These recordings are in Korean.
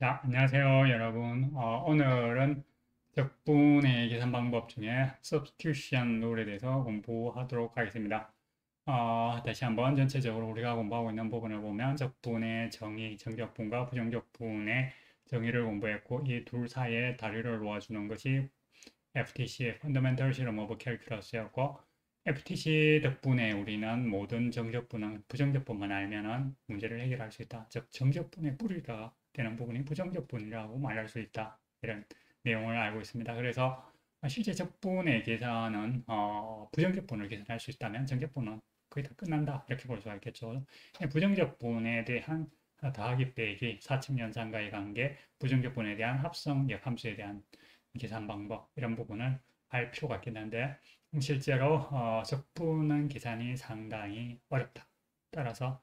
자, 안녕하세요, 여러분. 오늘은 적분의 계산 방법 중에 substitution 룰에 대해서 공부하도록 하겠습니다. 다시 한번 전체적으로 우리가 공부하고 있는 부분을 보면 적분의 정의, 정적분과 부정적분의 정의를 공부했고 이 둘 사이에 다리를 놓아주는 것이 FTC의 Fundamental Theorem of Calculus였고 FTC 덕분에 우리는 모든 정적분은 부정적분만 알면은 문제를 해결할 수 있다. 즉 정적분의 뿌리가 되는 부분이 부정적분이라고 말할 수 있다. 이런 내용을 알고 있습니다. 그래서 실제 적분의 계산은 부정적분을 계산할 수 있다면 정적분은 거의 다 끝난다. 이렇게 볼 수가 있겠죠. 부정적분에 대한 더하기 빼기, 사측 연산과의 관계, 부정적분에 대한 합성, 역함수에 대한 계산 방법 이런 부분을 알 필요가 있겠는데 실제로 적분은 계산이 상당히 어렵다. 따라서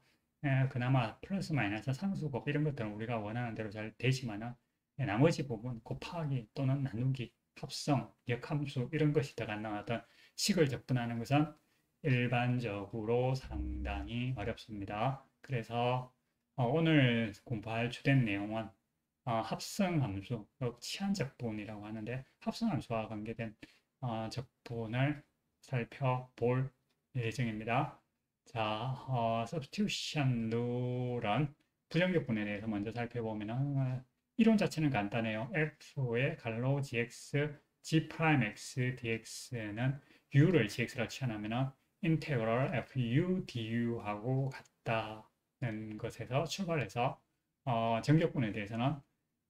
그나마 플러스 마이너스 상수곱 이런 것들은 우리가 원하는 대로 잘 되지만은 나머지 부분 곱하기 또는 나누기, 합성, 역함수 이런 것이 들어가는 어떤 식을 적분하는 것은 일반적으로 상당히 어렵습니다. 그래서 오늘 공부할 주된 내용은 합성함수, 치환적분이라고 하는데 합성함수와 관계된 적분을 살펴볼 예정입니다. 자, substitution 룰은 부정적분에 대해서 먼저 살펴보면 이론 자체는 간단해요. f의 갈로 gx, g'x dx는 u를 gx로 치환하면 인테그럴 fu du하고 같다는 것에서 출발해서 정적분에 대해서는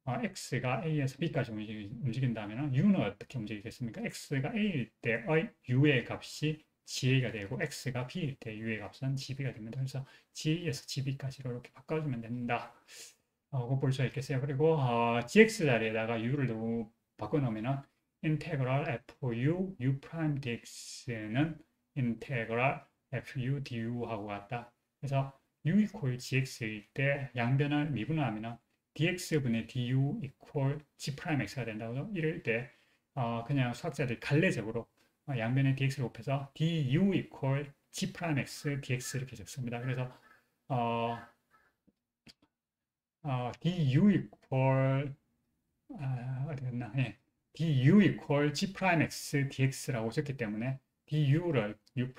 x가 a에서 b까지 움직인다면 u는 어떻게 움직이겠습니까? x가 a일 때의 u의 값이 ga가 되고 x가 b일 때 u의 값은 gb가 됩니다. 그래서 ga에서 gb까지로 이렇게 바꿔주면 된다. 고 볼 수 있겠어요. 그리고 gx 자리에다가 u를 두고 바꿔놓으면 인테그랄 fu u 프라임 dx는 인테그랄 fu du하고 같다. 그래서 u 이퀄 gx일 때 양변을 미분하면 dx분의 du 이퀄 g'x가 된다고 이럴 때 그냥 수학자들이 갈래적으로 양변에 dx를 곱해서 du 이퀄 g'x dx 이렇게 적습니다. 그래서 어, du 이퀄 어디였나? 예. du 이퀄 g'x dx라고 적기 때문에 du를 u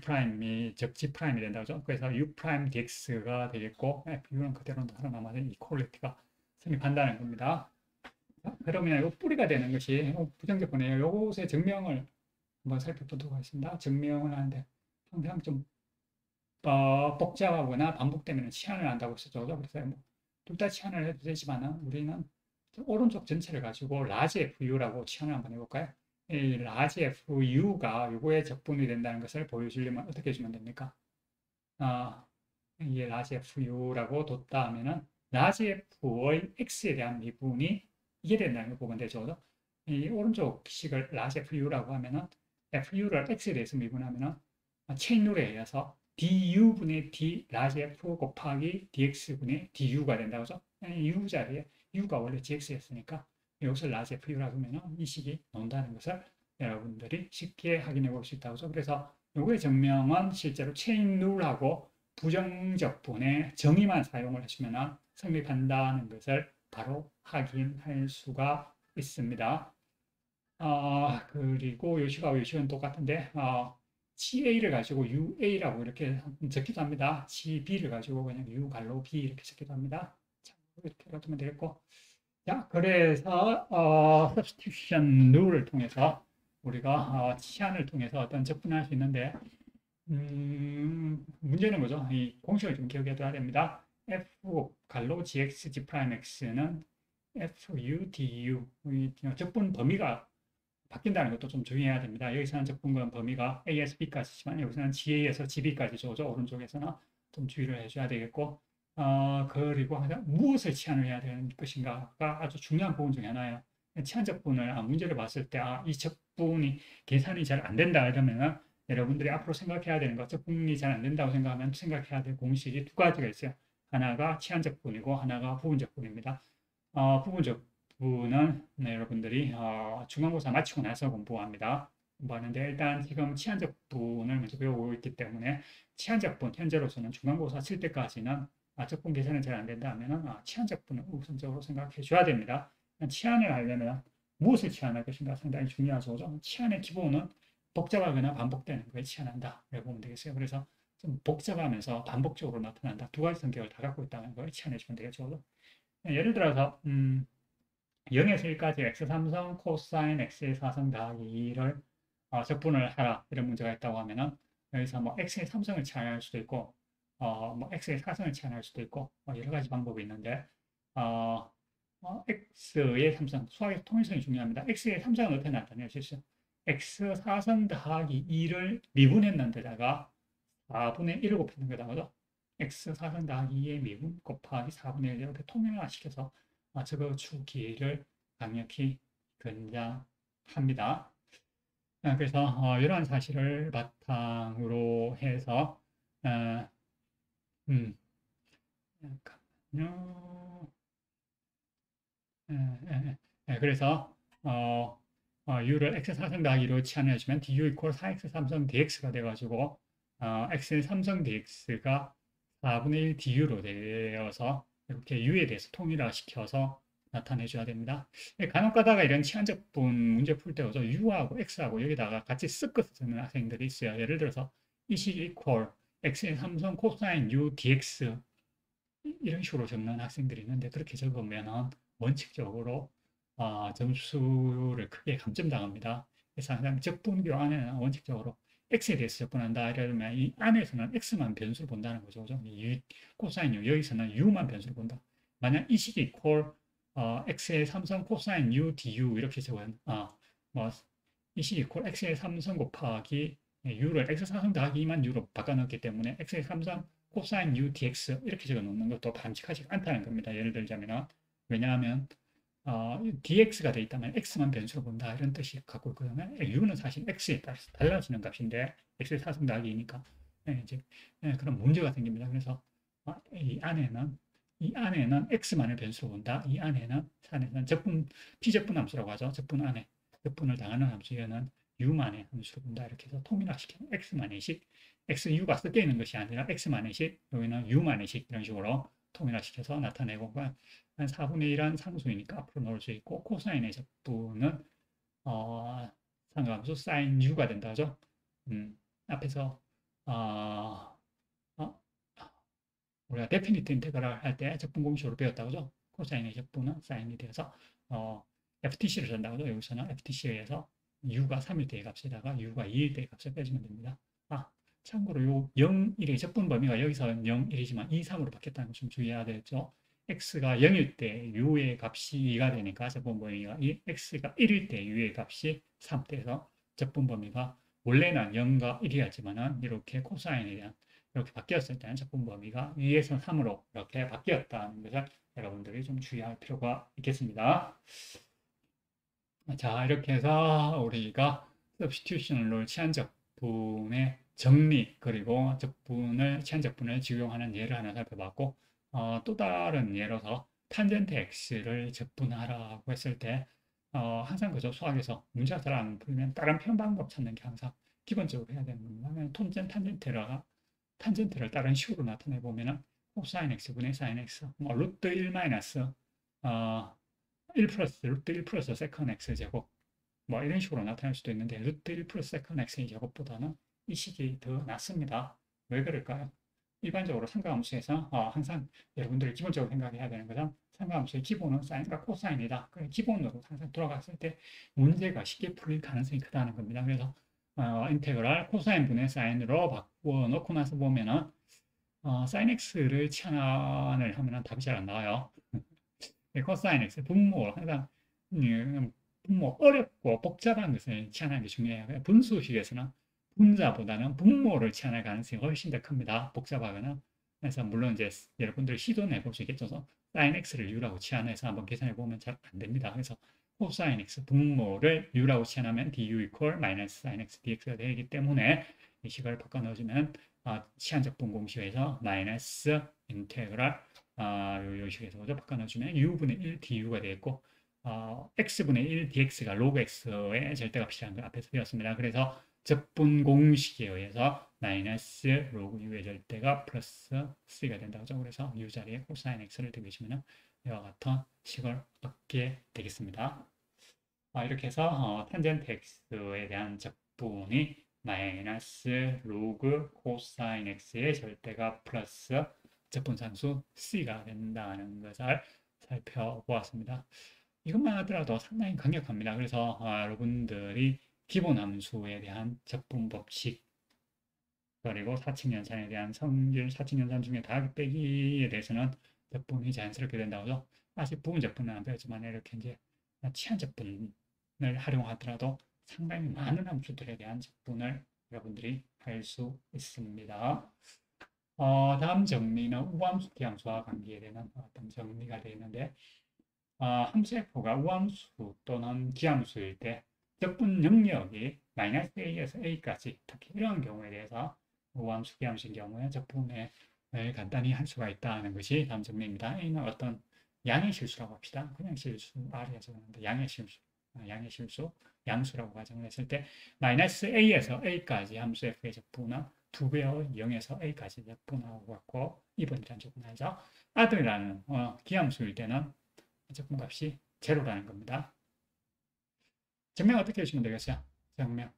프라임이 즉 g 프라임이 된다죠. 그래서 u 프라임 dx가 되겠고 u는 그대로 살아남아서 이퀄리티가 성립한다는 겁니다. 그러면 이 뿌리가 되는 것이 부정적분이에요. 요것의 증명을 한번 살펴보도록 하겠습니다. 증명을 하는데 항상 좀 복잡하거나 반복되면 치환을 한다고 쓰죠. 그래서 둘 다 치환을 해도 되지만 우리는 오른쪽 전체를 가지고 라지 FU라고 치환을 한번 해볼까요? 이 라지 FU가 요거의 적분이 된다는 것을 보여주려면 어떻게 해주면 됩니까? 이 라지 FU라고 뒀다 하면은 라지 F의 X에 대한 미분이 이게 된다는 걸 보면 되죠. 이 오른쪽 식을 라지 FU라고 하면은 FU를 X에 대해서 미분하면은 체인 룰에 의해서 du분의 d 라지 F 곱하기 dx분의 du가 된다고 하죠. u 자리에 u가 원래 gx였으니까 이것을 라지 Fu라고 하면 이 식이 나온다는 것을 여러분들이 쉽게 확인해 볼 수 있다고 하죠. 그래서 요거의 증명은 실제로 체인 룰하고 부정적분의 정의만 사용을 하시면 성립한다는 것을 바로 확인할 수가 있습니다. 그리고 요식하고 요식은 똑같은데 GA를 가지고 UA라고 이렇게 적기도 합니다. GB를 가지고 그냥 U 갈로 B 이렇게 적기도 합니다. 자, 이렇게 가두면 되겠고. 자, 그래서 substitution 룰을 통해서 우리가 치환을 통해서 어떤 접근할 수 있는데 문제는 뭐죠? 이 공식을 좀 기억해둬야 됩니다. F 갈로 GX G 프라임 X는 FU DU 이 적분 범위가 바뀐다는 것도 좀 주의해야 됩니다. 여기서는 적분권 범위가 A에서 B까지지만 여기서는 GA에서 GB까지 주어져 오른쪽에서는 좀 주의를 해줘야 되겠고 그리고 무엇을 치환을 해야 되는 것인가가 아주 중요한 부분 중에 하나예요. 치환 적분을 문제를 봤을 때 이 적분이 계산이 잘 안 된다 이러면 여러분들이 앞으로 생각해야 되는 것, 적분이 잘 안 된다고 생각하면 생각해야 될 공식이 두 가지가 있어요. 하나가 치환 적분이고 하나가 부분 적분입니다. 부분 적분은 여러분들이 중간고사 마치고 나서 공부합니다. 공부하는데 일단 지금 치환적분을 먼저 배우고 있기 때문에 치환적분 현재로서는 중간고사 칠 때까지는 적분 계산은 잘 안 된다 하면은 치환 적분을 우선적으로 생각해 줘야 됩니다. 치환을 하려면 무엇을 치환할 것인가 상당히 중요하죠. 치환의 기본은 복잡하거나 반복되는 거에 치환한다. 라고 보면 되겠어요. 그래서 좀 복잡하면서 반복적으로 나타난다. 두 가지 성격을 다 갖고 있다는 걸 치환해 주면 되겠죠. 예를 들어서 0에서 1까지 x3성 코사인 x의 4성 더하기 2를 적분을 하라 이런 문제가 있다고 하면은 여기서 뭐 x의 3성을 치환할 수도 있고 뭐 x의 4성을 치환할 수도 있고 여러 가지 방법이 있는데 x의 3성 수학에서 통일성이 중요합니다. x의 3성은 어떻게 나타낼 수 있어요? x 4성 더하기 2를 미분했는 데다가 4분의 1을 곱했는 거다. 그죠? x 4성 더하기 2의 미분 곱하기 4분의 1 이렇게 통일화시켜서 저거 주기를 강력히 권장합니다. 그래서 이러한 사실을 바탕으로 해서 잠깐만요. 그래서 u를 x 4성 더하기로 치환해주면 du 이퀄 4x 3성 dx가 돼가지고 x의 3성 dx가 4분의 1 du로 되어서 이렇게 u에 대해서 통일화시켜서 나타내줘야 됩니다. 간혹 가다가 이런 치환적분 문제 풀 때 u하고 x하고 여기다가 같이 섞어서 쓰는 학생들이 있어요. 예를 들어서 이 식 이퀄 x의 3성 코사인 u dx 이런 식으로 적는 학생들이 있는데 그렇게 적으면 원칙적으로 점수를 크게 감점당합니다. 그래서 항상 적분교 안에는 원칙적으로 x에 대해서 접근한다 이러면 이 안에서는 x만 변수를 본다는 거죠. 코사인 u 여기서는 u만 변수를 본다. 만약 이 식이 이퀄 x의 3성 코사인 u du 이렇게 적으면 뭐이 식이 이퀄 x의 3성 곱하기 u를 x 4성 더하기 2만 u로 바꿔넣기 때문에 x의 3성 코사인 u dx 이렇게 적어 놓는 것도 바람직하지 않다는 겁니다. 예를 들자면 왜냐하면 dx가 돼 있다면 x만 변수로 본다 이런 뜻이 갖고 있거든요. u는 사실 x에 따라서 달라지는 값인데 x의 4성 더하기니까 이제 그런 문제가 생깁니다. 그래서 이 안에는 x만을 변수로 본다. 이 안에는 적분 비적분 함수라고 하죠. 적분 안에 적분을 당하는 함수에는 u만의 함수로 본다. 이렇게 해서 통일화시키는 x만의 식 xu가 섞여 있는 것이 아니라 x만의 식 여기는 u만의 식 이런 식으로 통일화시켜서 나타내고 한 4분의 1한 상수이니까 앞으로 넣을 수 있고 코사인의 적분은 상관함수 사인 u가 된다죠. 앞에서 우리가 데피니트 인테그랄 할 때 적분 공식으로 배웠다고 죠. 코사인의 적분은 사인이 되어서 FTC를 쓴다고 죠. 여기서는 FTC에서 u가 3일 때의 값에다가 u가 2일 때의 값을 빼주면 됩니다. 참고로 요 0, 1의 적분 범위가 여기서 0, 1이지만 2, 3으로 바뀌었다는 걸 좀 주의해야 되겠죠. x가 0일 때 u의 값이 2가 되니까 적분 범위가 x가 1일 때 u의 값이 3 돼서 적분 범위가 원래는 0과 1이었지만은 이렇게 코사인에 대한 이렇게 바뀌었을 때는 적분 범위가 2에서 3으로 이렇게 바뀌었다는 것을 여러분들이 좀 주의할 필요가 있겠습니다. 자, 이렇게 해서 우리가 substitution rule 치환적분의 정리 그리고 치환적분을 적용하는 예를 하나 살펴봤고 또 다른 예로서 탄젠트 x를 적분하라고 했을 때 항상 그죠 수학에서 문제가 잘 안 풀리면 다른 표현 방법 찾는 게 항상 기본적으로 해야 되는 겁니다. 탄젠트를 다른 식으로 나타내 보면은 코사인 x분의 사인 x 루트 1 마이너스 1 플러스 루트 1 플러스 세컨 x 제곱 이런 식으로 나타날 수도 있는데 루트 1 플러스 세컨 x 제곱보다는 이 식이 더 낫습니다. 왜 그럴까요? 일반적으로 삼각함수에서 항상 여러분들이 기본적으로 생각해야 되는 것은 삼각함수의 기본은 사인과 코사인이다. 기본으로 항상 돌아갔을 때 문제가 쉽게 풀릴 가능성이 크다는 겁니다. 그래서 인테그랄 코사인 분의 사인으로 바꾸어 놓고 나서 보면은 사인 x를 치환을 하면은 답이 잘 안 나와요. 코사인 x 분모 항상 분모 어렵고 복잡한 것을 치환하는 게 중요해요. 분수식에서는 분자보다는 분모를 치환할 가능성이 훨씬 더 큽니다. 복잡하거나. 그래서 물론 이제 여러분들이 시도는 해볼 수 있겠죠. 사인 x를 u라고 치환해서 한번 계산해 보면 잘 안 됩니다. 그래서 코사인 x 분모를 u라고 치환하면 du 이퀄 마이너스 사인 x dx가 되기 때문에 이 식을 바꿔 넣어주면 치환적분 공식에서 마이너스 인테그랄 요 식에서 바꿔 넣어주면 u분의 1 du가 되겠고 x분의 1 dx가 log x의 절대값이라는 걸 앞에서 배웠습니다. 그래서 적분 공식에 의해서 마이너스 로그 U의 절대가 플러스 C가 된다고. 그래서 U 자리에 코사인 X를 대비해주면 이와 같은 식을 얻게 되겠습니다. 이렇게 해서 탄젠트 X에 대한 적분이 마이너스 로그 코사인 X의 절대가 플러스 적분상수 C가 된다는 것을 살펴보았습니다. 이것만 하더라도 상당히 강력합니다. 그래서 여러분들이 기본 함수에 대한 적분 법칙 그리고 사칙연산에 대한 성질 사칙연산 중에 더하기 빼기에 대해서는 적분이 자연스럽게 된다고 하죠. 아직 부분 적분은 안 배웠지만 이렇게 이제 치한 적분을 활용하더라도 상당히 많은 함수들에 대한 적분을 여러분들이 할 수 있습니다. 다음 정리는 우함수, 기함수와 관계에 대한 어떤 정리가 되어 있는데 함수 f가 우함수 또는 기함수일 때 적분 영역이 마이너스 a에서 a까지 특히 이러한 경우에 대해서 우함수, 기함수인 경우에 적분을 간단히 할 수가 있다는 것이 다음 정리입니다. a는 어떤 양의 실수라고 합시다. 그냥 실수 R에서 하는데 양의 실수, 양수라고 가정을 했을 때 마이너스 a에서 a까지 함수 f의 적분은 2배의 0에서 a까지 적분하고 같고 2번이라는 적분하죠. 아들이라는 기함수일 때는 적분값이 제로라는 겁니다. 증명 어떻게 해주면 되겠어요? 증명.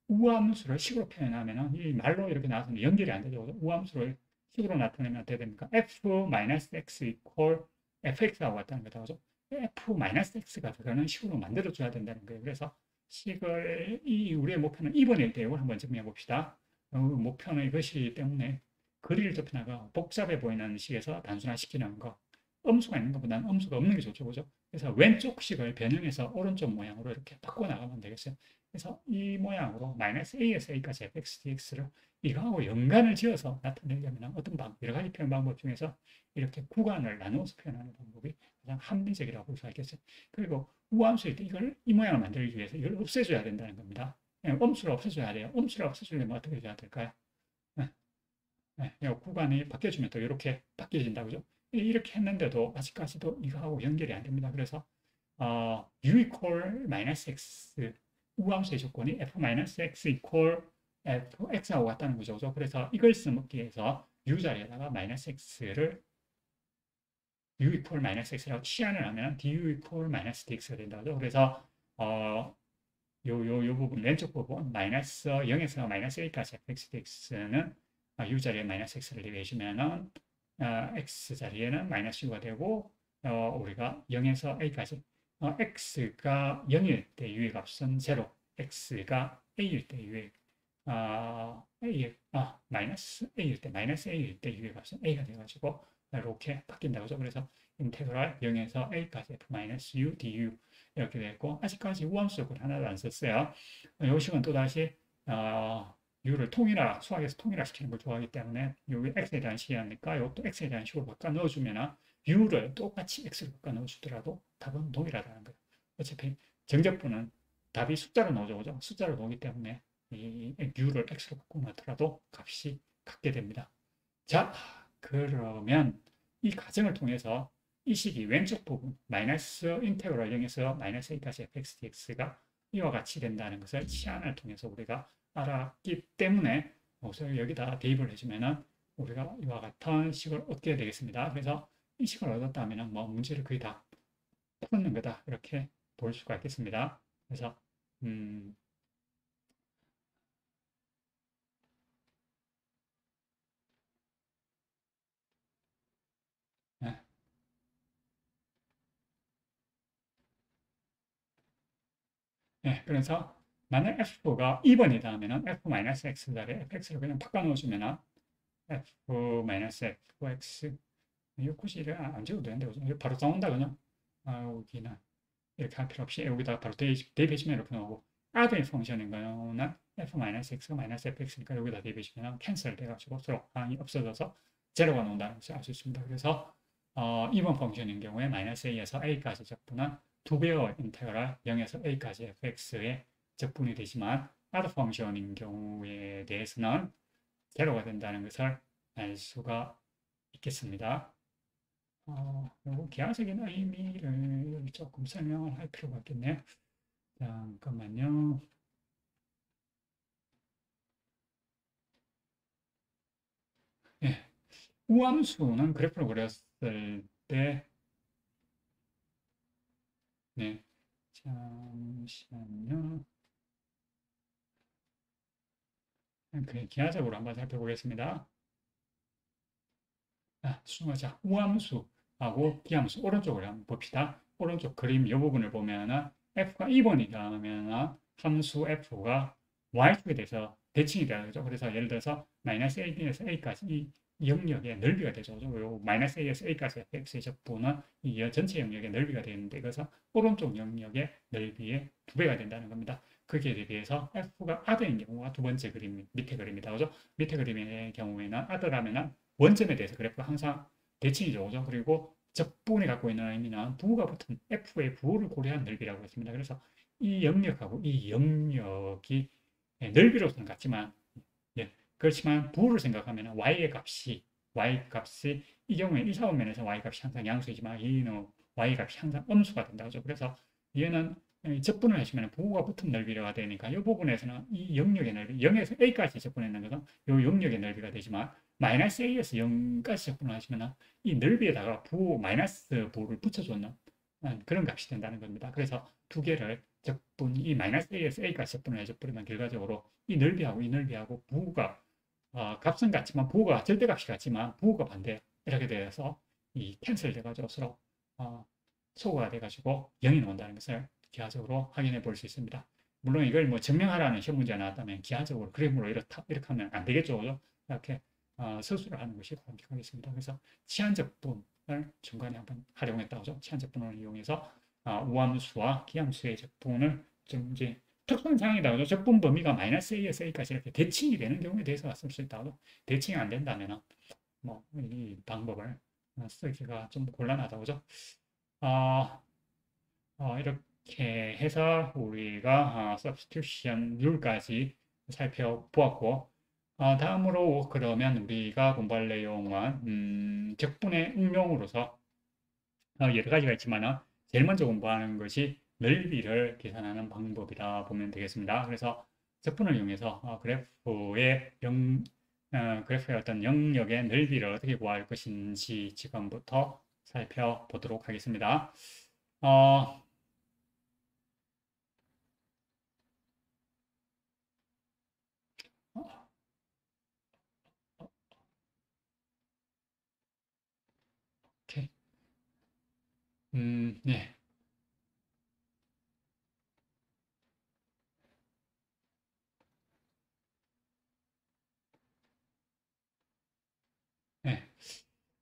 우함수를 식으로 표현하면 이 말로 이렇게 나와서 연결이 안 되죠. 우함수를 식으로 나타내면 어떻게 됩니까? f-x equal fx하고 같다는 거죠. 그죠? f-x가 그거는 식으로 만들어줘야 된다는 거예요. 그래서 식을, 우리의 목표는 2번일 때 이걸 한번 증명해 봅시다. 목표는 이것이기 때문에 거리를 좁혀나가 복잡해 보이는 식에서 단순화시키는 거. 음수가 있는 것보다는 음수가 없는 게 좋죠. 그죠? 그래서 왼쪽 식을 변형해서 오른쪽 모양으로 이렇게 바꿔 나가면 되겠어요. 그래서 이 모양으로 마이너스 a에서 a까지 fx dx를 이거하고 연관을 지어서 나타내려면 어떤 여러 가지 표현 방법 중에서 이렇게 구간을 나누어서 표현하는 방법이 가장 합리적이라고 볼 수가 있겠어요. 그리고 우함수일 때 이걸 이 모양을 만들기 위해서 이걸 없애줘야 된다는 겁니다. 음수를 없애줘야 돼요. 음수를 없애주려면 어떻게 해야 될까요? 구간이 바뀌어주면 또 이렇게 바뀌어진다 그죠? 이렇게 했는데도 아직까지도 이거하고 연결이 안 됩니다. 그래서 u equal 마이너스 x 우함수의 조건이 f-x equal fx하고 같다는 거죠. 그죠? 그래서 이걸 써먹기 위해서 u 자리에다가 마이너스 x를 u equal 마이너스 x라고 치환을 하면 du equal 마이너스 dx가 된다죠. 그래서 요 부분 왼쪽 부분 마이너스 0에서 마이너스 1까지 fx dx는 u 자리에 마이너스 x를 대비해주면은 x 자리에는 마이너스 u가 되고 우리가 0에서 a까지 x가 0일 때 u의 값은 0, x가 a일 때 u의 마이너스 a일 때 u의 값은 a가 돼가지고 이렇게 바뀐다고 하죠. 그래서 인테그랄 0에서 a까지 f-u du 이렇게 되고 아직까지 우함수 조건 하나도 안 썼어요. 이 식은 또다시 u를 수학에서 통일화시키는 걸 좋아하기 때문에 여기 x에 대한 식이니까 이것도 x에 대한 식으로 바꿔 넣어주면 u를 똑같이 x로 바꿔 넣어주더라도 답은 동일하다는 거예요. 어차피 정적분은 답이 숫자로 나오죠. 그죠? 숫자로 나오기 때문에 이 u를 x로 바꾸고 나더라도 값이 같게 됩니다. 자, 그러면 이 과정을 통해서 이 식이 왼쪽 부분 마이너스 인테그랄 0에서 마이너스 a까지 fx dx가 이와 같이 된다는 것을 치환을 통해서 우리가 알았기 때문에 우선 여기다 대입을 해주면은 우리가 이와 같은 식을 얻게 되겠습니다. 그래서 이 식을 얻었다면 뭐 문제를 거의 다 풀는 거다 이렇게 볼 수가 있겠습니다. 그래서 네. 네, 그래서 만약 f가 2번이다 하면 f-x 자리에 fx를 그냥 바꿔 넣어주면 f-fx 이 굳이 안 지워도 되는데 그죠? 바로 나온다 그냥 여기는 이렇게 할 필요 없이 여기다가 바로 대입해주면 이렇게 나오고 other 펑션인 거는 f-x가 마이너스 fx니까 여기다 대입해주면 캔슬 돼가지고 서로 항이 없어져서 제로가 나온다는 것을 알 수 있습니다. 그래서 2번 펑션인 경우에 마이너스 a에서 a까지 적분은 2배의 인테그랄 0에서 a까지 fx의 적분이 되지만 other 펑션인 경우에 대해서는 제로가 된다는 것을 알 수가 있겠습니다. 요거 기하적인 의미를 조금 설명을 할 필요가 있겠네요. 잠깐만요. 우함수는 그래프를 그렸을 때, 네, 잠시만요. 그 기하적으로 한번 살펴보겠습니다. 자, 우함수하고 기함수 오른쪽으로 한번 봅시다. 오른쪽 그림 이 부분을 보면은 f가 2번이다 하면은 함수 f가 y축에 대해서 대칭이 되죠. 그래서 예를 들어서 마이너스 a에서 a까지 이 영역의 넓이가 되죠. 요 마이너스 a에서 a까지 fx의 적분은 이 전체 영역의 넓이가 되는데 그래서 오른쪽 영역의 넓이의 2배가 된다는 겁니다. 거기에 대해서 f가 아더인 경우가 두 번째 그림 밑에 그림이다. 그죠? 밑에 그림의 경우에는 아더라면은 원점에 대해서 그래프가 항상 대칭이죠. 그죠? 그리고 적분이 갖고 있는 의미는 부호가 붙은 f의 부호를 고려한 넓이라고 했습니다. 그래서 이 영역하고 이 영역이 넓이로서는 같지만 예, 그렇지만 부호를 생각하면 y 값이 이 경우에 1, 4분면에서 y 값이 항상 양수이지만 이는 y 값이 항상 음수가 된다. 그죠? 그래서 얘는 적분을 해주면 부호가 붙은 넓이가 되니까 이 부분에서는 이 영역의 넓이 0에서 a까지 적분했는 것은 이 영역의 넓이가 되지만 마이너스 a에서 0까지 적분을 하시면 이 넓이에다가 부호 마이너스 부호를 붙여줬는 그런 값이 된다는 겁니다. 그래서 두 개를 적분 이 마이너스 a에서 a까지 적분을 해줘버리면 결과적으로 이 넓이하고 부호가 값은 같지만 부호가 절대값이 같지만 부호가 반대 이렇게 돼서 이 캔슬 돼가지고 서로 소거가 돼가지고 0이 나온다는 것을 기하적으로 확인해 볼 수 있습니다. 물론 이걸 뭐 증명하라는 시험 문제가 나왔다면 기하적으로 그림으로 이렇게 하면 안 되겠죠. 그죠? 이렇게 서술을 하는 것이 바람직하겠습니다. 그래서 치환적분을 중간에 한번 활용했다고 하죠. 치환적분을 이용해서 우함수와 기함수의 적분을 좀 이제 특수한 상황이다. 그죠? 적분 범위가 마이너스 a에서 a까지 이렇게 대칭이 되는 경우에 대해서 쓸 수 있다고. 대칭이 안 된다면 뭐이 방법을 쓰기가 좀 곤란하다고 그죠? 이렇게 해서 우리가 substitution 룰까지 살펴보았고 다음으로 그러면 우리가 공부할 내용은 적분의 응용으로서 여러 가지가 있지만 제일 먼저 공부하는 것이 넓이를 계산하는 방법이다 보면 되겠습니다. 그래서 적분을 이용해서 그래프의 어떤 영역의 넓이를 어떻게 구할 것인지 지금부터 살펴보도록 하겠습니다. 어, 오케이. 네. 네.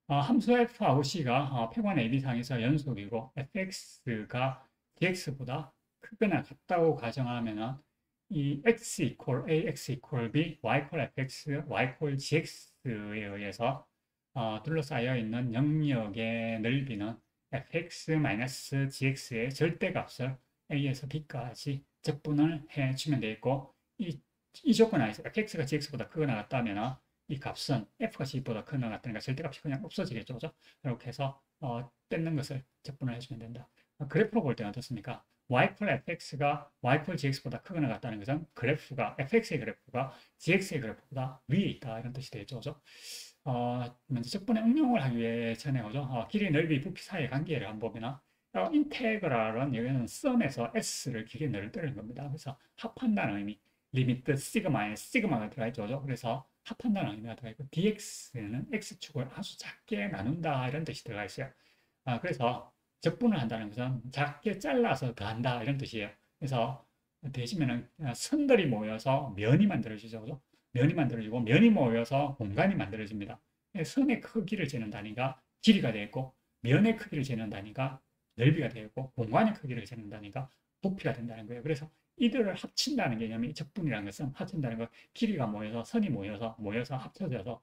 함수 f하고 c가 폐관 AB상에서 연속이고 fx가 dx보다 크거나 같다고 가정하면 이 x 이퀄 a, x 이퀄 b, y 이퀄 fx, y 이퀄 gx에 의해서 둘러싸여 있는 영역의 넓이는 fx-gx의 절대값을 a에서 b까지 적분을 해주면 되겠고 이 조건 안에서 fx가 gx보다 크거나 같다면 이 값은 f가 g보다 크거나 같다니까 절대값이 그냥 없어지겠죠. 그죠? 이렇게 해서 뺏는 것을 적분을 해주면 된다. 그래프로 볼 때는 어떻습니까? y 콜 fx가 y 콜 gx보다 크거나 같다는 것은 fx의 그래프가 gx의 그래프보다 위에 있다 이런 뜻이 되겠죠. 그죠? 먼저 적분의 응용을 하기 위해 전에 그죠? 길이, 넓이, 부피 사이의 관계를 한번 보면 인테그랄은 여기는 썸에서 s를 길이, 넓이를 빼는 겁니다. 그래서 합한다는 의미, 리미트 시그마에 시그마가 들어가 있죠. 그죠? 그래서 합한다는 의미가 들어가 있고 dx는 x축을 아주 작게 나눈다 이런 뜻이 들어가 있어요. 그래서 적분을 한다는 것은 작게 잘라서 더한다 이런 뜻이에요. 그래서 대신에는 선들이 모여서 면이 만들어지죠. 그죠? 면이 만들어지고 면이 모여서 공간이 만들어집니다. 선의 크기를 재는다니까 길이가 되겠고 면의 크기를 재는다니까 넓이가 되겠고 공간의 크기를 재는다니까 부피가 된다는 거예요. 그래서 이들을 합친다는 개념이 적분이라는 것은 합친다는 것 길이가 모여서 선이 모여서 합쳐져서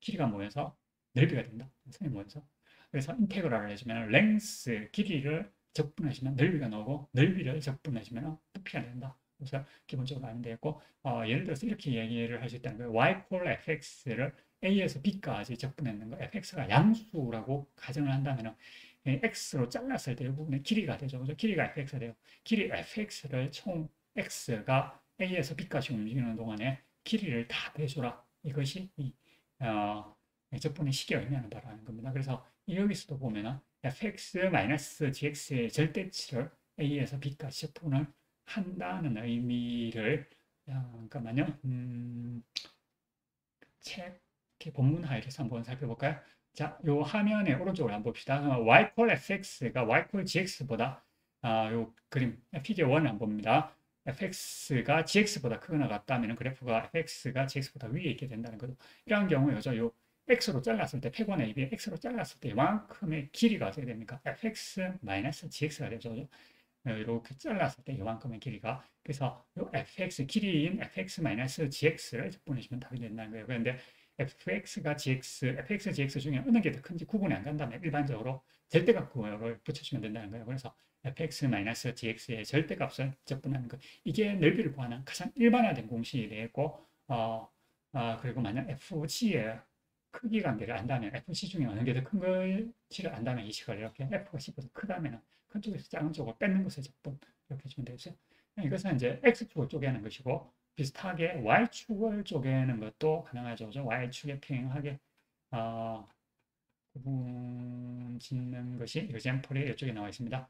길이가 모여서 넓이가 된다. 선이 모여서 그래서 인테그랄을 해주면 랭스 길이를 적분해주면 넓이가 나오고 넓이를 적분해주면 부피가 된다. 그래서 기본적으로 아는 되겠고 예를 들어서 이렇게 얘기를 할 수 있다는 거예요. y 콜 fx를 a에서 b까지 적분했는 거 fx가 양수라고 가정을 한다면 x로 잘랐을 때 이 부분의 길이가 되죠. 그죠? 길이가 fx가 돼요. 길이 fx를 총 x가 a에서 b까지 움직이는 동안에 길이를 다 대줘라. 이것이 어, 적분의 식의 의미하는 바로 하는 겁니다. 그래서 여기서도 보면은 fx-gx의 절대치를 a에서 b까지 적분을 한다는 의미를 잠깐만요. 책 본문 하에서 한번 살펴볼까요? 자, 요 화면의 오른쪽으로 한번 봅시다. y 콜 fx가 y 콜 gx보다 요 그림 피겨 1 한번 봅니다. fx가 gx보다 크거나 같다면 그래프가 fx가 gx보다 위에 있게 된다는 거죠. 이런 경우에죠. 요 x로 잘랐을 때 폐권 AB x로 잘랐을 때 이만큼의 길이가 어떻게 됩니까? fx-gx가 되죠. 이렇게 잘랐을 때 이만큼의 길이가 그래서 이 fx 길이인 fx-gx를 적분해주면 답이 된다는 거예요. 그런데 fx가 gx, fx, gx 중에 어느 게 더 큰지 구분이 안 간다면 일반적으로 절대값을 붙여주면 된다는 거예요. 그래서 fx-gx의 절대값을 적분하는 것 이게 넓이를 구하는 가장 일반화된 공식이 되고 그리고 만약 fg의 크기 관계를 안다면 fc 중에 어느 게 더 큰 건지를 안다면 이 식을 이렇게 f가 c보다 크다면 큰 쪽에서 작은 쪽으로 뺏는 것을 적분 이렇게 해주면 되겠죠. 이것은 이제 x축을 쪼개는 것이고 비슷하게 y축을 쪼개는 것도 가능하죠. y축에 평행하게 구분 짓는 것이 example이 이쪽에 나와 있습니다.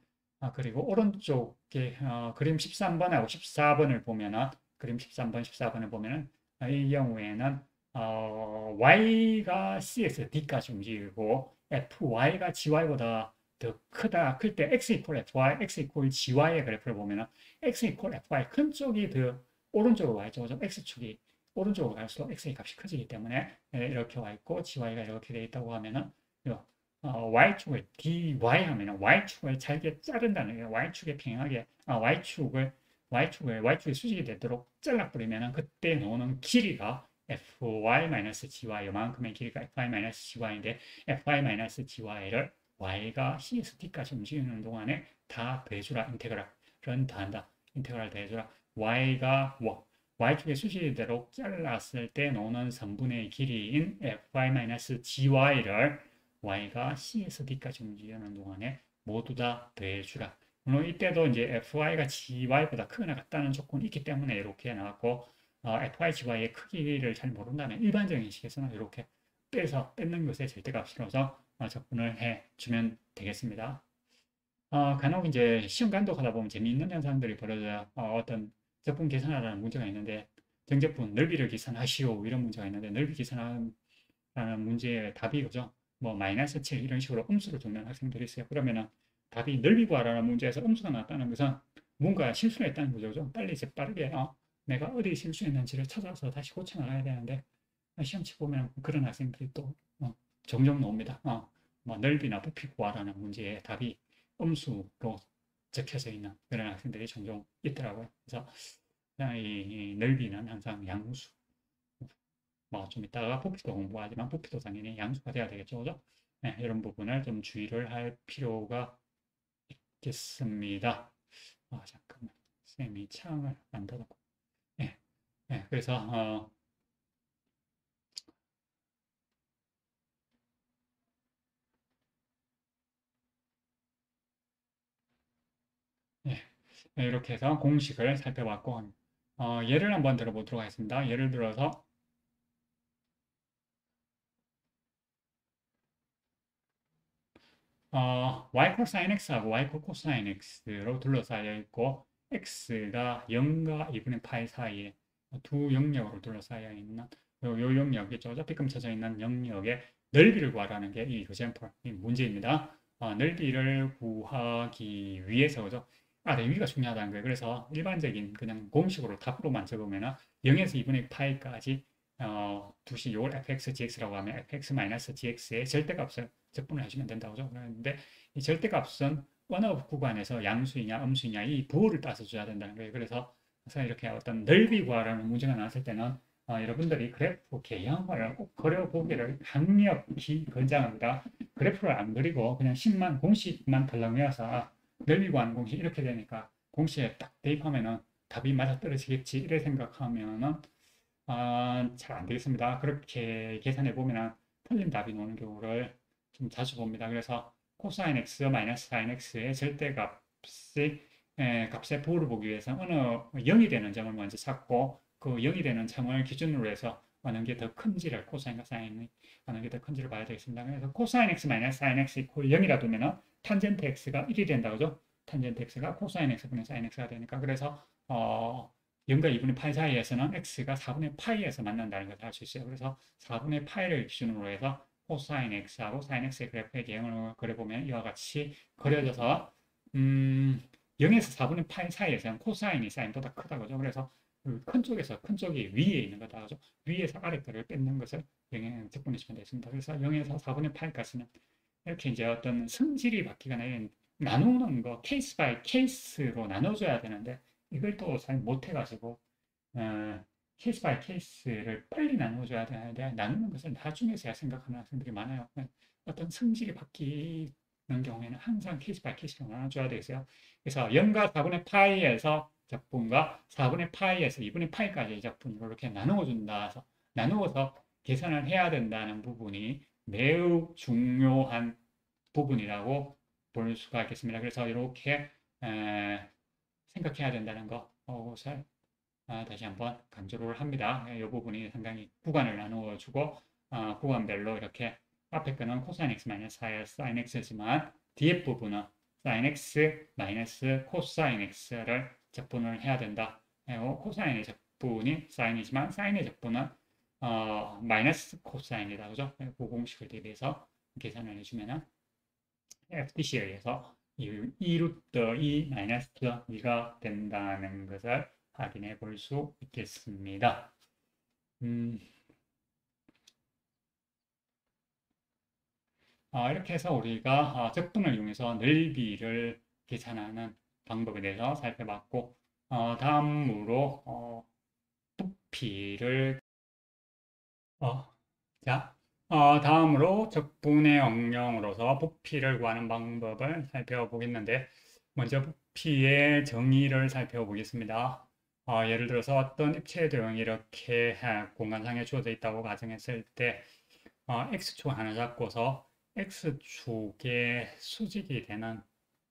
그리고 오른쪽에 그림 13번하고 14번을 보면은 그림 13번, 14번을 보면은 이 경우에는 y가 c에서 d까지 움직이고 fy가 gy보다 더 크다 클 때 x 이퀄 fy, x 이퀄 gy의 그래프를 보면은 x 이퀄 fy 큰 쪽이 더 오른쪽으로 와 있죠. x축이 오른쪽으로 갈수록 x의 값이 커지기 때문에 이렇게 와 있고 gy가 이렇게 돼 있다고 하면은 y축을 dy 하면은 y축을 잘게 자른다는 거예요. y축에 평행하게 y축의 수직이 되도록 잘라버리면은 그때 나오는 길이가 fy-gy 이만큼의 길이가 fy-gy인데 fy-gy를 y가 c에서 d까지 움직이는 동안에 다 더해주라 인테그랄은 더한다 인테그랄 더해주라 y축의 수직대로 잘랐을 때 나오는 선분의 길이인 fy-gy를 y가 c에서 d까지 움직이는 동안에 모두 다 더해주라. 물론 이때도 이제 fy가 gy보다 크거나 같다는 조건이 있기 때문에 이렇게 나왔고 fy, gy의 크기를 잘 모른다면 일반적인 식에서는 이렇게 뺏는 것에 절대값으로서 적분을 해주면 되겠습니다. 간혹 이제 시험 간독하다 보면 재미있는 현상들이 벌어져요. 어떤 적분 계산하라는 문제가 있는데 정적분 넓이를 계산하시오 이런 문제가 있는데 넓이 계산하는 문제의 답이 그죠? 뭐 마이너스 7 이런 식으로 음수를 적는 학생들이 있어요. 그러면은 답이 넓이 구하라는 문제에서 음수가 나왔다는 것은 뭔가 실수를 했다는 거죠. 빨리 빠르게 내가 어디 실수했는지를 찾아서 다시 고쳐나가야 되는데 시험치 보면 그런 학생들이 또 종종 나옵니다. 뭐 넓이나 부피 구하라는 문제의 답이 음수로 적혀져 있는 그런 학생들이 종종 있더라고요. 그래서 이 넓이는 항상 양수. 뭐 좀 이따가 부피도 공부하지만 부피도 당연히 양수가 돼야 되겠죠. 그죠? 네, 이런 부분을 좀 주의를 할 필요가 있겠습니다. 잠깐만. 쌤이 창을 안 닫았고. 네, 네, 그래서 네, 이렇게 해서 공식을 살펴봤고 예를 한번 들어보도록 하겠습니다. 예를 들어서 y 코사인 x하고 y 코사인 x로 둘러싸여 있고 x가 0과 2분의 파이 사이에 두 영역으로 둘러싸여 있는 요 영역이죠. 어차피 쳐져 있는 영역의 넓이를 구하라는 게 이 example, 이 문제입니다. 넓이를 구하기 위해서 그죠? 아래 위가 중요하다는 거예요. 그래서 일반적인 그냥 공식으로 답으로만 적으면은 0에서 2분의 파이까지 두시 요걸 fx, gx라고 하면 fx-gx의 절대값을 적분을 해주면 된다고 그러는데 이 절대값은 어느 구간에서 양수이냐 음수이냐 이 부호를 따서 줘야 된다는 거예요. 그래서 이렇게 어떤 넓이 구하라는 문제가 나왔을 때는 여러분들이 그래프 개형을 꼭 그려보기를 강력히 권장합니다. 그래프를 안 그리고 그냥 식만 공식만 덜렁 외워서 넓이 구하는 공식 이렇게 되니까 공식에 딱 대입하면은 답이 맞아떨어지겠지 이래 생각하면은 잘 안 되겠습니다. 그렇게 계산해 보면 틀린 답이 나오는 경우를 좀 자주 봅니다. 그래서 코사인 x 마이너스 사인 x의 값의 부호를 보기 위해서 어느 0이 되는 점을 먼저 찾고 그 0이 되는 점을 기준으로 해서 어느 게 더 큰지를 코사인과 사인이 어느 게 더 큰지를 봐야 되겠습니다. 그래서 코사인 x 마이너스 사인 x 이퀄 0이라 두면은 탄젠트 x가 1이 된다 그죠? 탄젠트 x가 코사인 x분의 사인 x가 되니까 그래서 0과 2분의 파이 사이에서는 x가 4분의 파이에서 만난다는 것을 알 수 있어요. 그래서 4분의 파이를 기준으로 해서 코사인 x하고 사인 x의 그래프의 개형을 그려보면 이와 같이 그려져서 0에서 4분의 파이 사이에서는 코사인이 사인보다 크다 그죠? 그래서 큰 쪽에서 큰 쪽이 위에 있는 거다 그죠? 위에서 아래 거를 뺏는 것을 영향 적분해주면 되겠습니다. 그래서 0에서 4분의 파이까지는 이렇게 이제 어떤 성질이 바뀌거나 나누는 거 케이스 바이 케이스로 나눠줘야 되는데 이걸 또 잘 못해가지고 케이스 바이 케이스를 빨리 나눠줘야 되는데 나누는 것을 나중에서야 생각하는 학생들이 많아요. 어떤 성질이 바뀌는 경우에는 항상 케이스 바이 케이스로 나눠줘야 되겠어요. 그래서 0과 4분의 파이에서 적분과 4분의 파이에서 2분의 파이까지의 적분으로 이렇게 나누어준다. 나누어서 계산을 해야 된다는 부분이 매우 중요한 부분이라고 볼 수가 있겠습니다. 그래서 이렇게 생각해야 된다는 것을 다시 한번 강조를 합니다. 이 부분이 상당히 구간을 나누어 주고 구간별로 이렇게 앞에 거는 코사인 x 마이너스 4의 사인 x지만 뒤에 부분은 사인 x 마이너스 코사인 x를 적분을 해야 된다. 코사인의 적분이 사인이지만 사인의 적분은 마이너스 코사인이다. 그죠? 그 공식을 대비해서 계산을 해주면은 FDC에 의해서 2루트 2 마이너스 2가 된다는 것을 확인해 볼 수 있겠습니다. 이렇게 해서 우리가 적분을 이용해서 넓이를 계산하는 방법에 대해서 살펴봤고 다음으로 부피를 자 다음으로 적분의 응용으로서 부피를 구하는 방법을 살펴보겠는데 먼저 부피의 정의를 살펴보겠습니다. 예를 들어서 어떤 입체 도형이 이렇게 공간상에 주어져 있다고 가정했을 때 X축 하나 잡고서 X축의 수직이 되는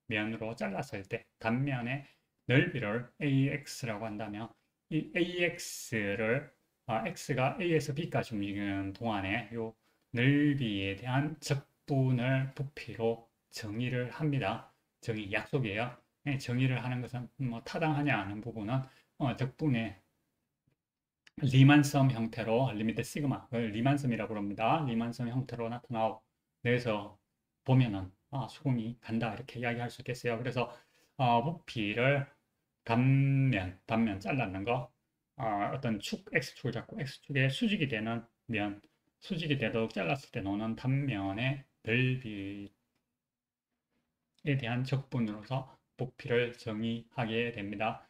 면으로 잘랐을 때 단면의 넓이를 AX라고 한다면 이 AX를 X가 A에서 B까지 움직이는 동안에 이 넓이에 대한 적분을 부피로 정의를 합니다. 정의 약속이에요. 정의를 하는 것은 뭐 타당하냐 하는 부분은 적분의 리만섬 형태로 리미트 시그마를 리만섬이라고 부릅니다. 리만섬 형태로 나타나고 그래서 보면은 수공이 간다 이렇게 이야기할 수 있겠어요. 그래서 부피를 단면 잘랐는 거 어떤 축 X축을 잡고 X축에 수직이 되는 면 수직이 되도록 잘랐을 때 노는 단면의 넓이에 대한 적분으로서 부피를 정의하게 됩니다.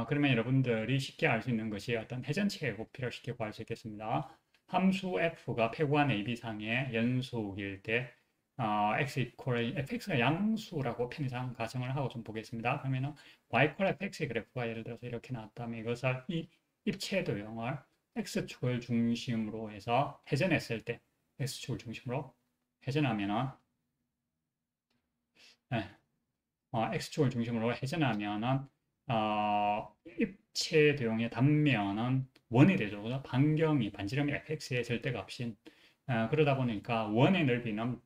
그러면 여러분들이 쉽게 알 수 있는 것이 어떤 회전체의 부피를 쉽게 구할 수 있겠습니다. 함수 f가 패구한 AB상의 연속일 때 x 이퀄 fx가 양수라고 편의상 가정을 하고 좀 보겠습니다. 그러면은 y 이퀄 fx의 그래프가 예를 들어서 이렇게 나왔다면 이것을 이 입체 도형을 x축을 중심으로 해서 회전했을 때 x축을 중심으로 회전하면은 x축을 중심으로 회전하면은 입체 도형의 단면은 원이 되죠. 그죠? 반경이 반지름이 fx의 절대값인 그러다 보니까 원의 넓이는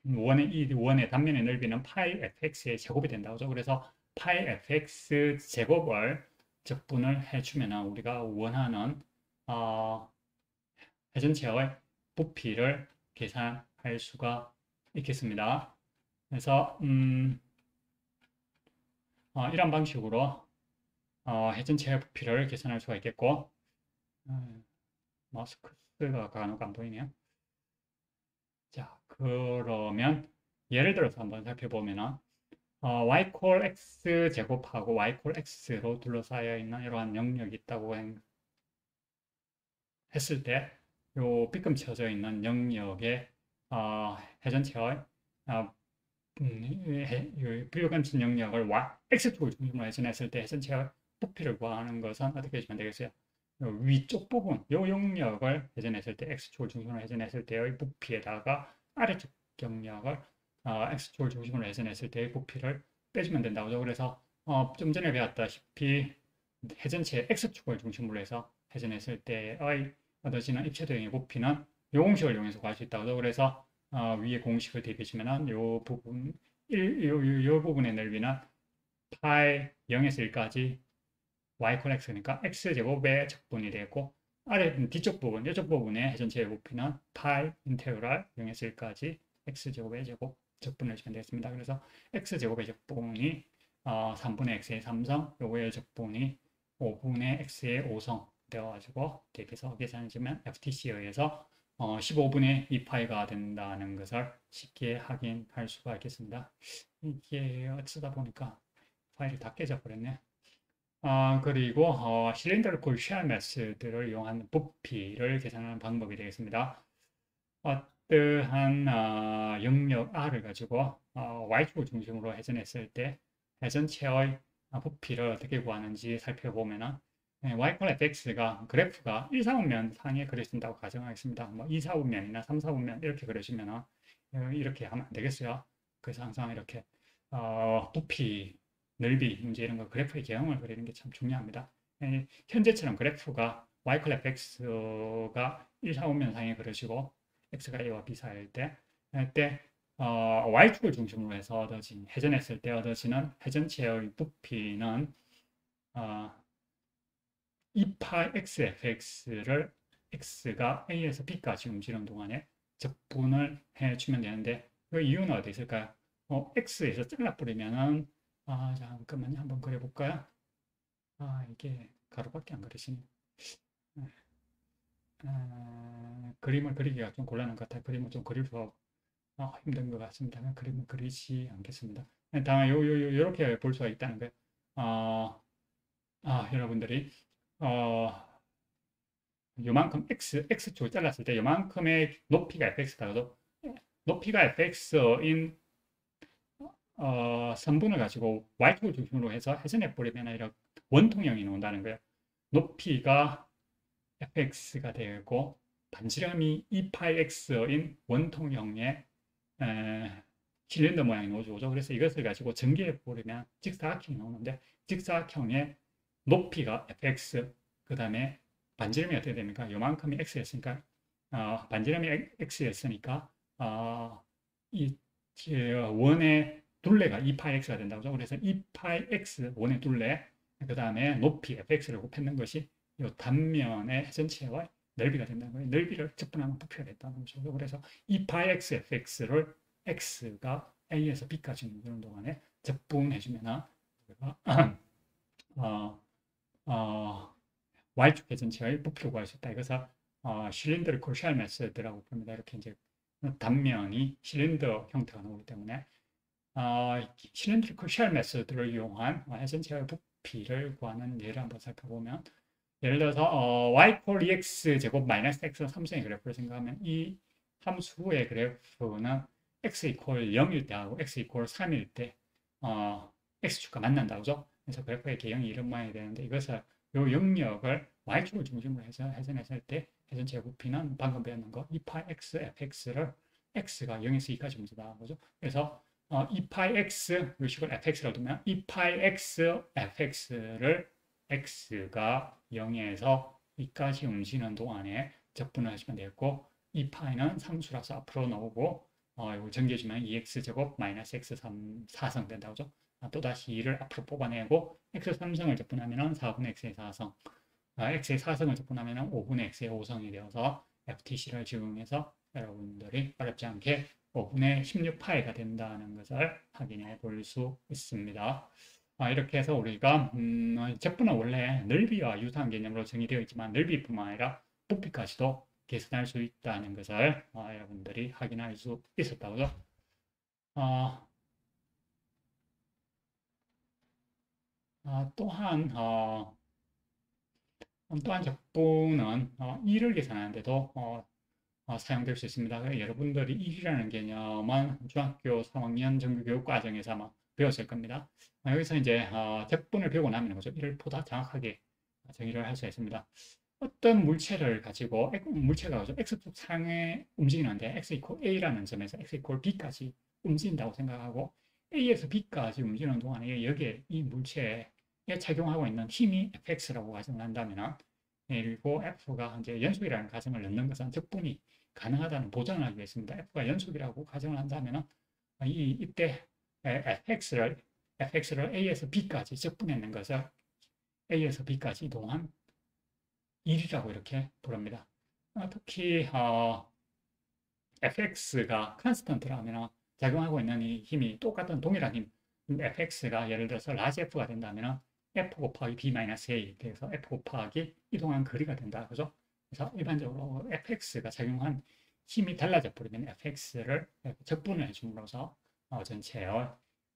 이 원의 단면의 넓이는 파이 fx의 제곱이 된다고 하죠. 그래서 파이 fx 제곱을 적분을 해주면 우리가 원하는 회전체의 부피를 계산할 수가 있겠습니다. 그래서 이런 방식으로 회전체의 부피를 계산할 수가 있겠고 마우스가 간혹 안 보이네요. 자, 그러면 예를 들어서 한번 살펴보면은 y 콜 x 제곱하고 y 콜 x로 둘러싸여 있는 이러한 영역이 있다고 했을 때 요 삐끔 쳐져 있는 영역의 회전체의 삐끔 영역을 x축을 중심으로 회전했을 때 회전체의 부피를 구하는 것은 어떻게 해주면 되겠어요? 위쪽 부분, 요 영역을 회전했을 때 x축을 중심으로 회전했을 때의 부피에다가 아래쪽 영역을 x축을 중심으로 회전했을 때의 부피를 빼주면 된다고 죠. 그래서 좀 전에 배웠다시피 회전체 x축을 중심으로 해서 회전했을 때의 얻어지는 입체도형의 부피는 요 공식을 이용해서 구할 수 있다고. 그래서 위에 공식을 대입해 주면은 요 부분 요 부분의 넓이는 파이 0에서 1까지 y x니까 x제곱의 적분이 되고, 아래 뒤쪽 부분, 이쪽 부분의 전체의 부피는 파이 인테그랄 0에서 1까지 x제곱의 제곱 적분을 주면 되겠습니다. 그래서 x제곱의 적분이 3분의 x의 3성, 요거의 적분이 5분의 x의 5성 되어가지고 대입해서 계산해주면 FTC에 의해서 15분의 2파이가 된다는 것을 쉽게 확인할 수가 있겠습니다. 이게 어쩌다 보니까 파일이 다 깨져버렸네. 그리고 실린더리컬 쉘 메소드를 이용한 부피를 계산하는 방법이 되겠습니다. 어떠한 영역 R을 가지고 Y축을 중심으로 회전했을 때 회전체의 부피를 어떻게 구하는지 살펴보면은 Y fx가 그래프가 1, 4분면 상에 그려진다고 가정하겠습니다. 뭐 2, 4분면이나 3, 4분면 이렇게 그려지면은 이렇게 하면 안 되겠어요. 그래서 항상 이렇게 부피, 넓이 문제 이런 거 그래프의 개형을 그리는 게 참 중요합니다. 현재처럼 그래프가 Y fx가 1, 4분면 상에 그려지고 x가 a와 b 사이일 때, 이때 y축을 중심으로 해서 얻어진 회전했을 때 얻어지는 회전체의 부피는 2파이 xfx를 x가 a에서 b까지 움직이는 동안에 적분을 해주면 되는데, 그 이유는 어디 있을까요? x에서 잘라버리면은 잠깐만요, 한번 그려볼까요? 이게 가로밖에 안 그리시네. 그림을 그리기가 좀 곤란한 것 같아요. 그림을 좀 그릴 수 힘든 것 같습니다. 그림을 그리지 않겠습니다. 다만 요렇게 볼 수가 있다는 거예요. 여러분들이 요만큼 x축을 잘랐을 때 요만큼의 높이가 fx다고, 높이가 fx인 선분을 가지고 y축을 중심으로 해서 회전해 버리면 이렇게 원통형이 나온다는 거예요. 높이가 fx가 되고 반지름이 2πx인 원통형의 실린더 모양이 나오죠. 그래서 이것을 가지고 전개해 보려면 직사각형이 나오는데, 직사각형의 높이가 fx, 그 다음에 반지름이 어떻게 됩니까? 요만큼이 x였으니까 반지름이 x였으니까 이 원의 둘레가 2πx가 된다고. 그래서 2πx 원의 둘레, 그 다음에 높이 fx를 곱했는 것이 이 단면의 전체와 넓이가 된다는 거예요. 넓이를 적분하면 부피가 됐다는 거죠. 그래서 2πx fx를 x가 a에서 b까지 움직이는 동안에 적분해주면 y축 회전체의 부피를 구할 수 있다. 이것을 실린더리컬 쉘 메소드라고 부릅니다. 이렇게 이제 단면이 실린더 형태가 나오기 때문에 실린더리컬 쉘 메소드를 이용한 회전체의 부피를 구하는 예를 한번 살펴보면, 예를 들어서 y 콜 2x 제곱 마이너스 x 삼성의 그래프를 생각하면 이 함수의 그래프는 x 이퀄 0일 때하고 x 이퀄 3일 때 x축과 만난다고죠. 그래서 그래프의 개형이 이런 모양이 되는데, 이것을 요 영역을 y축을 중심으로 해서 회전했을 때 회전체 부피는 방금 배웠는 거 2πx fx를 x가 0에서 2까지 움직이다 거죠. 그래서 2πx 요식을 fx라고 두면 2πx fx를 x가 0에서 2까지 움직이는 동안에 적분을 하시면 되겠고, 2파이는 상수라서 앞으로 나오고 이거 전개해주면 2x제곱 마이너스 x3 4성 된다고죠. 또다시 2를 앞으로 뽑아내고 x3성을 적분하면 4분의 x의 4성, x의 4성을 적분하면 5분의 x의 5성이 되어서 FTC를 적용해서 여러분들이 어렵지 않게 5분의 16파이가 된다는 것을 확인해 볼 수 있습니다. 이렇게 해서 우리가 적분은 원래 넓이와 유사한 개념으로 정의되어 있지만 넓이뿐만 아니라 부피까지도 계산할 수 있다는 것을 여러분들이 확인할 수 있었다고요. 또한 적분은 1을 계산하는데도 사용될 수 있습니다. 여러분들이 1이라는 개념은 중학교 3학년 정규교육 과정에서 아마 배웠을 겁니다. 여기서 이제 적분을 배우고 나면 거죠. 1을 보다 정확하게 정의를 할 수 있습니다. 어떤 물체를 가지고 물체가 x축 상에 움직이는데 x 이퀄 a라는 점에서 x 이퀄 b까지 움직인다고 생각하고 a에서 b까지 움직이는 동안에 여기에 이 물체에 착용하고 있는 힘이 fx라고 가정을 한다면 그리고 F가 이제 연속이라는 가정을 넣는 것은 적분이 가능하다는 보장을 하기 위해서입니다. F가 연속이라고 가정을 한다면은 이때 fx를 a에서 b까지 적분해낸 것을 a에서 b까지 이동한 일이라고 이렇게 부릅니다. 특히 fx가 컨스턴트라면 작용하고 있는 이 힘이 똑같은 동일한 힘 fx가 예를 들어서 라지 f가 된다면 f 곱하기 b-a 그래서 f 곱하기 이동한 거리가 된다. 그죠? 그래서 일반적으로 fx가 작용한 힘이 달라져 버리면 fx를 적분을 해줌으로써 전체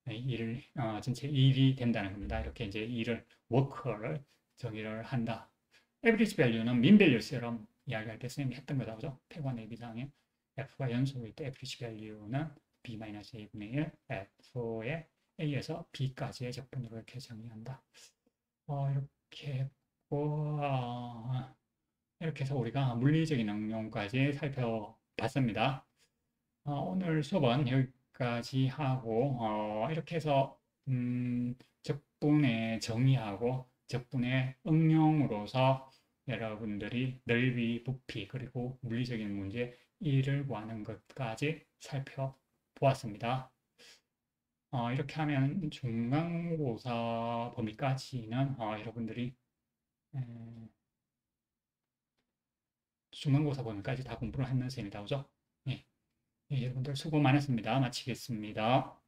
일이 된다는 겁니다. 이렇게 이제 일을 워크를 정의를 한다. 에버리지 밸류는 민 밸류처럼 이야기할 때 선생님이 했던 거죠. 그죠? 폐관 내비상에 F가 연속일 때 에버리지 밸류는 B-A분의 1 F의 A에서 B까지의 적분으로 이렇게 정의한다. 이렇게 했고 이렇게 해서 우리가 물리적인 응용까지 살펴봤습니다. 오늘 수업은 여기까지 하고 이렇게 해서 적분의 정의하고 적분의 응용으로서 여러분들이 넓이, 부피, 그리고 물리적인 문제 이를 구하는 것까지 살펴보았습니다. 이렇게 하면 중간고사 범위까지는 여러분들이 중간고사 범위까지 다 공부를 했는 셈이다. 그죠? 네. 네, 여러분들 수고 많았습니다. 마치겠습니다.